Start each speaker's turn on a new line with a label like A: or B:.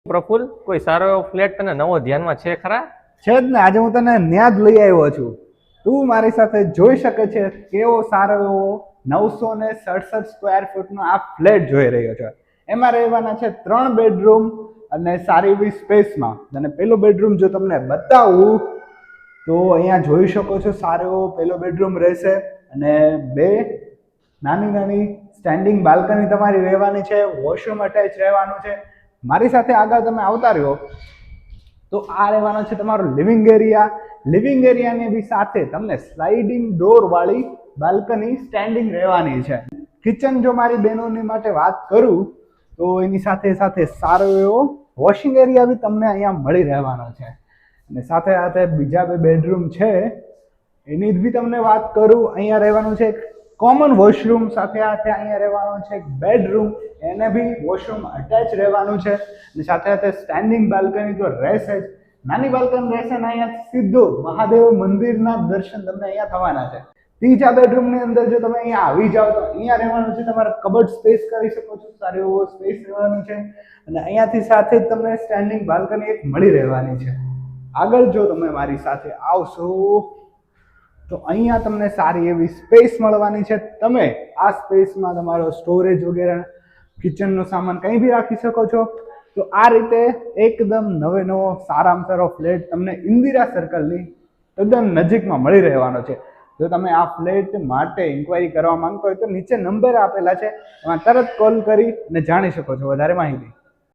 A: પ્રફુલ, કોઈ સારો એવો ફ્લેટ તને નવો ધ્યાનમાં છે ખરા?
B: છે જ ને, આજે હું તને ન્યા જ લઈ આવ્યો છું. તું મારી સાથે જોઈ શકે છે કેવો સારો એવો 967 સ્ક્વેર ફૂટનો આ ફ્લેટ જોઈ રહ્યો છે. એમાં રહેવાના છે 3 બેડરૂમ અને સારી એવી સ્પેસમાં. અને પેલો બેડરૂમ જો તમને બતાવું તો અહીંયા જોઈ શકો છો સારો એવો પેલો બેડરૂમ રહેશે અને 2 નાની નાની સ્ટેન્ડિંગ બાલ્કની તમારી રહેવાની છે, વોશરૂમ અટેચ રહેવાનું છે. મારી સાથે આગળ તમે આવતા રહ્યો તો આ રહેવાનો છે તમારો લિવિંગ એરિયા. લિવિંગ એરિયાની બી સાથે તમને સ્લાઇડિંગ ડોર વાળી બાલ્કની સ્ટેન્ડિંગ રહેવાની છે. કિચન જો મારી બહેનોની માટે વાત કરું તો એની સાથે સાથે સારો એવો વોશિંગ એરિયા બી તમને અહીંયા મળી રહેવાનો છે. અને સાથે સાથે બીજા 2 બેડરૂમ છે એની બી તમને વાત કરું, અહીંયા રહેવાનું છે કોમન વોશરૂમ, સાથે સાથે અહીંયા રહેવાનું છે એક બેડરૂમ, એને બી વોશરૂમ અટેચ રહેવાનું છે. અને સાથે સાથે સ્ટેન્ડિંગ બાલ્કની તો રહેશે જ. નાની બાલ્કની રહેશે ને અહીંયા સીધું મહાદેવ મંદિરના દર્શન તમને અહીંયા થવાના છે. ત્રીજા બેડરૂમની અંદર જો તમે અહીંયા આવી જાઓ તો અહીંયા રહેવાનું છે, તમારે કબર્ડ સ્પેસ કરી શકો છો, સારો એવો સ્પેસ રહેવાનું છે. અને અહીંયાથી સાથે જ તમને સ્ટેન્ડિંગ બાલ્કની એક મળી રહેવાની છે. આગળ જો તમે મારી સાથે આવશો તો અહીંયા તમને સારી એવી સ્પેસ મળવાની છે. તમે આ સ્પેસમાં તમારો સ્ટોરેજ વગેરે કિચનનો સામાન કંઈ બી રાખી શકો છો. તો આ રીતે એકદમ નવો સારામાં સારો ફ્લેટ તમને ઇન્દિરા સર્કલની તદ્દન નજીકમાં મળી રહેવાનો છે. જો તમે આ ફ્લેટ માટે ઇન્ક્વાયરી કરવા માંગતો હોય તો નીચે નંબર આપેલા છે, એમાં તરત કોલ કરી અને જાણી શકો છો વધારે માહિતી.